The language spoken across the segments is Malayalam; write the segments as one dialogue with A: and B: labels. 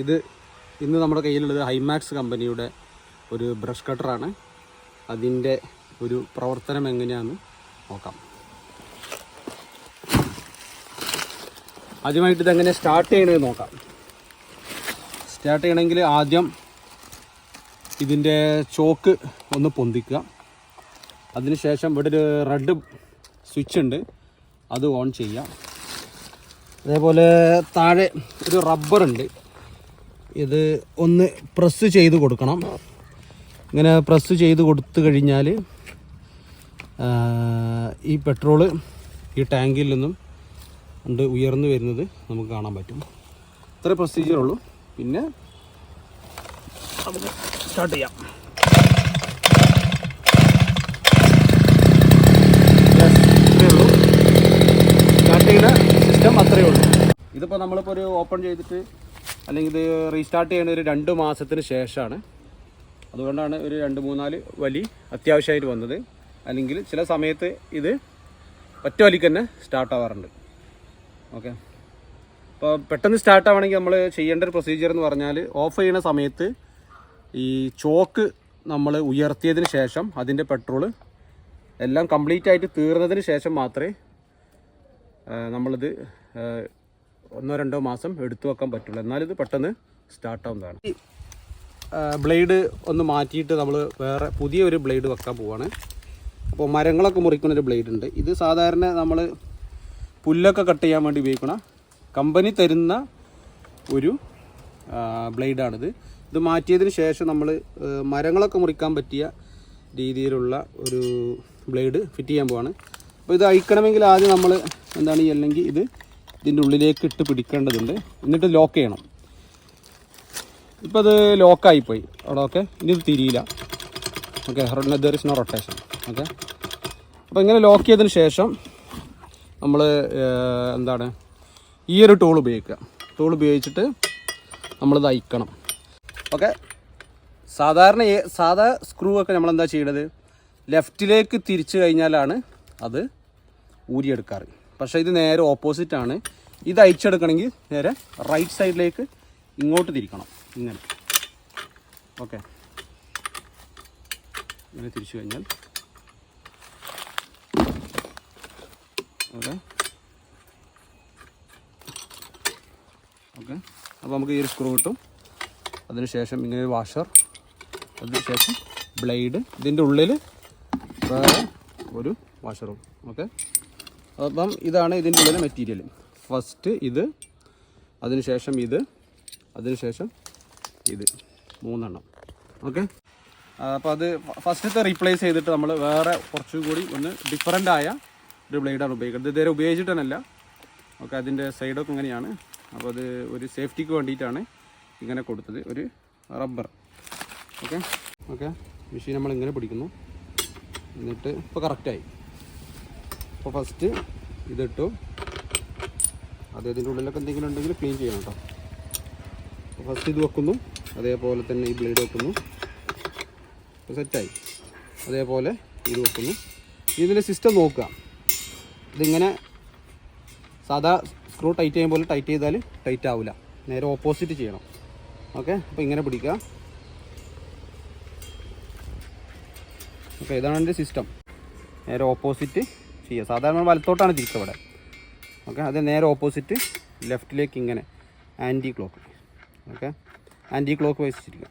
A: ഇത് ഇന്ന് നമ്മുടെ കയ്യിലുള്ളത് ഹൈമാക്സ് കമ്പനിയുടെ ഒരു ബ്രഷ് കട്ടറാണ്. അതിൻ്റെ ഒരു പ്രവർത്തനം എങ്ങനെയാണെന്ന് നോക്കാം. ആദ്യമായിട്ട് ഇതെങ്ങനെ സ്റ്റാർട്ട് ചെയ്യണമെന്ന് നോക്കാം. സ്റ്റാർട്ട് ചെയ്യണമെങ്കിൽ ആദ്യം ഇതിൻ്റെ ചോക്ക് ഒന്ന് പൊന്തിക്കുക. അതിനുശേഷം ഇവിടെ ഒരു റെഡ് സ്വിച്ച് ഉണ്ട്, അത് ഓൺ ചെയ്യുക. അതേപോലെ താഴെ ഒരു റബ്ബറുണ്ട്, ഇത് ഒന്ന് പ്രസ് ചെയ്ത് കൊടുക്കണം. ഇങ്ങനെ പ്രസ് ചെയ്ത് കൊടുത്തു കഴിഞ്ഞാൽ ഈ പെട്രോള് ഈ ടാങ്കിൽ നിന്നും ഉണ്ട് ഉയർന്നു വരുന്നത് നമുക്ക് കാണാൻ പറ്റും. ഇത്ര പ്രൊസീജിയറുള്ളൂ. പിന്നെ നമുക്ക് സ്റ്റാർട്ട് ചെയ്യാം. സ്റ്റാർട്ട് ചെയ്യുന്ന സിസ്റ്റം അത്രയേ ഉള്ളൂ. ഇതിപ്പോൾ നമ്മളിപ്പോൾ ഒരു ഓപ്പൺ ചെയ്തിട്ട് അല്ലെങ്കിൽ ഇത് റീസ്റ്റാർട്ട് ചെയ്യുന്ന ഒരു 2 മാസത്തിന് ശേഷമാണ്. അതുകൊണ്ടാണ് ഒരു 2-3-4 വലി അത്യാവശ്യമായിട്ട് വന്നത്. അല്ലെങ്കിൽ ചില സമയത്ത് ഇത് ഒറ്റ വലിക്ക് തന്നെ സ്റ്റാർട്ട് ആവാറുണ്ട്. ഓക്കെ, അപ്പോൾ പെട്ടെന്ന് സ്റ്റാർട്ട് ആവണമെങ്കിൽ നമ്മൾ ചെയ്യേണ്ട ഒരു പ്രൊസീജിയർ എന്ന് പറഞ്ഞാൽ ഓഫ് ചെയ്യുന്ന സമയത്ത് ഈ ചോക്ക് നമ്മൾ ഉയർത്തിയതിന് ശേഷം അതിൻ്റെ പെട്രോള് എല്ലാം കംപ്ലീറ്റ് ആയിട്ട് തീർന്നതിന് ശേഷം മാത്രമേ നമ്മളിത് 1-2 മാസം എടുത്തു വെക്കാൻ പറ്റുള്ളൂ. എന്നാലിത് പെട്ടെന്ന് സ്റ്റാർട്ടാവുന്നതാണ്. ഈ ബ്ലേഡ് ഒന്ന് മാറ്റിയിട്ട് നമ്മൾ വേറെ പുതിയൊരു ബ്ലേഡ് വെക്കാൻ പോവാണ്. അപ്പോൾ മരങ്ങളൊക്കെ മുറിക്കുന്നൊരു ബ്ലേഡ് ഉണ്ട്. ഇത് സാധാരണ നമ്മൾ പുല്ലൊക്കെ കട്ട് ചെയ്യാൻ വേണ്ടി ഉപയോഗിക്കണം കമ്പനി തരുന്ന ഒരു ബ്ലേഡാണിത്. ഇത് മാറ്റിയതിന് ശേഷം നമ്മൾ മരങ്ങളൊക്കെ മുറിക്കാൻ പറ്റിയ രീതിയിലുള്ള ഒരു ബ്ലേഡ് ഫിറ്റ് ചെയ്യാൻ പോവാണ്. അപ്പോൾ ഇത് അഴിക്കണമെങ്കിൽ ആദ്യം നമ്മൾ എന്താണ് അല്ലെങ്കിൽ ഇതിൻ്റെ ഉള്ളിലേക്ക് ഇട്ട് പിടിക്കേണ്ടതുണ്ട്. എന്നിട്ട് ലോക്ക് ചെയ്യണം. ഇപ്പോൾ അത് ലോക്കായിപ്പോയി അവിടെ. ഓക്കെ, ഇനി ഇത് തിരിയില്ല. Okay, there is no rotation. Okay, അപ്പോൾ ഇങ്ങനെ ലോക്ക് ചെയ്തതിന് ശേഷം നമ്മൾ എന്താണ് ഈ ഒരു ടൂൾ ഉപയോഗിക്കുക. ടൂൾ ഉപയോഗിച്ചിട്ട് നമ്മളിത് അഴിക്കണം. ഓക്കെ, സാധാ സ്ക്രൂ ഒക്കെ നമ്മളെന്താ ചെയ്യണത്, ലെഫ്റ്റിലേക്ക് തിരിച്ചു കഴിഞ്ഞാലാണ് അത് ഊരിയെടുക്കാറ്. പക്ഷേ ഇത് നേരെ ഓപ്പോസിറ്റാണ്. ഇത് അഴിച്ചെടുക്കണമെങ്കിൽ നേരെ റൈറ്റ് സൈഡിലേക്ക് ഇങ്ങോട്ട് തിരിക്കണം. ഇങ്ങനെ. ഓക്കെ, ഇങ്ങനെ തിരിച്ചു കഴിഞ്ഞാൽ ഓക്കെ ഓക്കെ അപ്പോൾ നമുക്ക് ഈ ഒരു സ്ക്രൂ കിട്ടും. അതിനുശേഷം ഇങ്ങനെ വാഷർ, അതിനുശേഷം ബ്ലേഡ്, ഇതിൻ്റെ ഉള്ളിൽ വേറെ ഒരു വാഷറും. ഓക്കെ, അപ്പം ഇതാണ് ഇതിൻ്റെ ഉള്ളിലെ മെറ്റീരിയൽ. ഫസ്റ്റ് ഇത്, അതിനുശേഷം ഇത്, അതിനുശേഷം ഇത്, 3 എണ്ണം. ഓക്കെ, അപ്പോൾ അത് ഫസ്റ്റത്തെ റീപ്ലേസ് ചെയ്തിട്ട് നമ്മൾ വേറെ കുറച്ചുകൂടി ഒന്ന് ഡിഫറൻ്റ് ആയ ഒരു ബ്ലേഡാണ് ഉപയോഗിക്കുന്നത്. ഇതുവരെ ഉപയോഗിച്ചിട്ടല്ല. ഓക്കെ, അതിൻ്റെ സൈഡൊക്കെ ഇങ്ങനെയാണ്. അപ്പോൾ അത് ഒരു സേഫ്റ്റിക്ക് വേണ്ടിയിട്ടാണ് ഇങ്ങനെ കൊടുത്തത്, ഒരു റബ്ബർ. ഓക്കെ ഓക്കെ മെഷീൻ നമ്മളിങ്ങനെ പിടിക്കുന്നു. എന്നിട്ട് ഇപ്പോൾ കറക്റ്റായി. അപ്പോൾ ഫസ്റ്റ് ഇതിട്ടു. അതിൻ്റെ ഉള്ളിലൊക്കെ എന്തെങ്കിലും ഉണ്ടെങ്കിൽ ക്ലീൻ ചെയ്യണം കേട്ടോ. അപ്പോൾ ഫസ്റ്റ് ഇത് വെക്കുന്നു, അതേപോലെ തന്നെ ഈ ബ്ലേഡ് വെക്കുന്നു. അപ്പോൾ സെറ്റായി. അതേപോലെ ഇത് വെക്കുന്നു. ഇതിൻ്റെ സിസ്റ്റം നോക്കുക. ഇതിങ്ങനെ സാധാ സ്ക്രൂ ടൈറ്റ് ചെയ്യുമ്പോൾ ടൈറ്റ് ചെയ്താൽ ടൈറ്റ് ആവില്ല. നേരെ ഓപ്പോസിറ്റ് ചെയ്യണം. ഓക്കെ, അപ്പോൾ ഇങ്ങനെ പിടിക്കുക. ഓക്കെ, ഇതാണ് എൻ്റെ സിസ്റ്റം. നേരെ ഓപ്പോസിറ്റ് ചെയ്യുക. സാധാരണ വലത്തോട്ടാണ് തിരിക്കുക ഇവിടെ. ഓക്കെ, അത് നേരെ ഓപ്പോസിറ്റ് ലെഫ്റ്റിലേക്ക് ഇങ്ങനെ anti clock. Okay, anticlockwise തിരിക്കുക.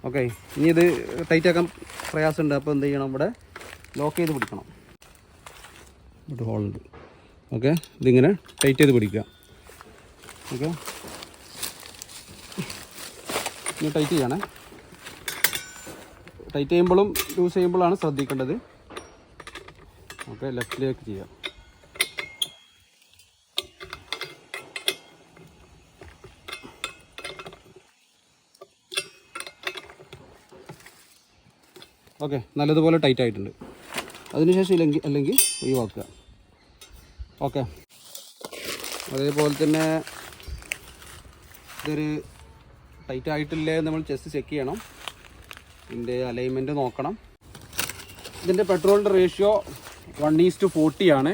A: ഓക്കെ, ഇനി ഇത് ടൈറ്റ് ആക്കാൻ പ്രയാസമുണ്ട്. അപ്പോൾ എന്ത് ചെയ്യണം, ഇവിടെ ലോക്ക് ചെയ്ത് പിടിക്കണം. ഒരു ഹോളുണ്ട്. ഓക്കെ, ഇതിങ്ങനെ ടൈറ്റ് ചെയ്ത് പിടിക്കുക. ഓക്കെ, ഇനി ടൈറ്റ് ചെയ്യണേ. ടൈറ്റ് ചെയ്യുമ്പോഴും യൂസ് ചെയ്യുമ്പോഴാണ് ശ്രദ്ധിക്കേണ്ടത്. ഓക്കെ, ലെഫ്റ്റിലേക്ക് ചെയ്യാം. ഓക്കെ, നല്ലതുപോലെ ടൈറ്റ് ആയിട്ടുണ്ട്. അതിനുശേഷം അല്ലെങ്കിൽ ഒഴിവാക്കുക. ഓക്കെ, അതേപോലെ തന്നെ ഇതൊരു ടൈറ്റ് ആയിട്ടില്ലേ നമ്മൾ ജസ്റ്റ് ചെക്ക് ചെയ്യണം. ഇതിൻ്റെ അലൈൻമെൻറ്റ് നോക്കണം. ഇതിൻ്റെ പെട്രോളിൻ്റെ റേഷ്യോ 1:40 ആണ്.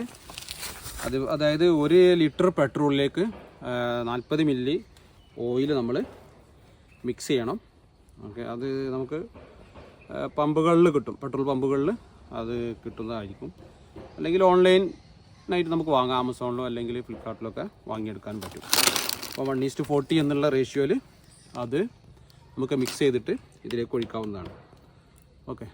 A: അതായത് 1 ലിറ്റർ പെട്രോളിലേക്ക് 40 മില്ലി ഓയിൽ നമ്മൾ മിക്സ് ചെയ്യണം. ഓക്കെ, അത് നമുക്ക് പമ്പുകളിൽ കിട്ടും, പെട്രോൾ പമ്പുകളിൽ അത് കിട്ടുന്നതായിരിക്കും. അല്ലെങ്കിൽ ഓൺലൈനായിട്ട് നമുക്ക് വാങ്ങാം, ആമസോണിലോ അല്ലെങ്കിൽ ഫ്ലിപ്കാർട്ടിലൊക്കെ വാങ്ങിയെടുക്കാൻ പറ്റും. അപ്പോൾ 1:40 എന്നുള്ള റേഷ്യോയിൽ അത് നമുക്ക് മിക്സ് ചെയ്തിട്ട് ഇതിലേക്ക് ഒഴിക്കാവുന്നതാണ്. ഓക്കെ,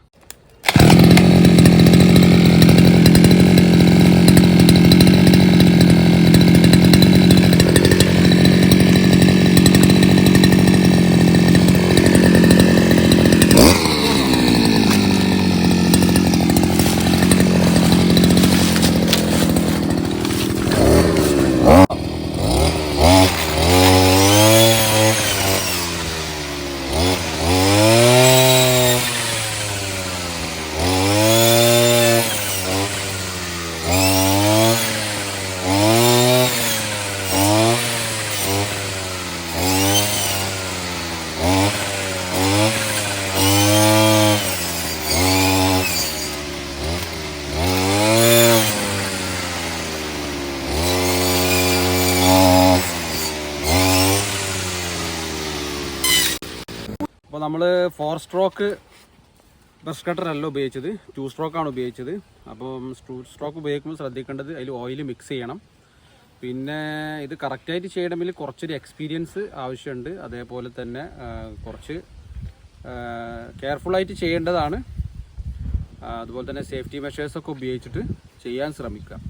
A: അപ്പോൾ നമ്മൾ 4 സ്ട്രോക്ക് ബ്രഷ് കട്ടറല്ല ഉപയോഗിച്ചത്, 2 സ്ട്രോക്കാണ് ഉപയോഗിച്ചത്. അപ്പം 2 സ്ട്രോക്ക് ഉപയോഗിക്കുമ്പോൾ ശ്രദ്ധിക്കേണ്ടത് അതിൽ ഓയിൽ മിക്സ് ചെയ്യണം. പിന്നെ ഇത് കറക്റ്റായിട്ട് ചെയ്യണമെങ്കിൽ കുറച്ചൊരു എക്സ്പീരിയൻസ് ആവശ്യമുണ്ട്. അതേപോലെ തന്നെ കുറച്ച് കെയർഫുള്ളായിട്ട് ചെയ്യേണ്ടതാണ്. അതുപോലെ തന്നെ സേഫ്റ്റി മെഷേഴ്സൊക്കെ ഉപയോഗിച്ചിട്ട് ചെയ്യാൻ ശ്രമിക്കുക.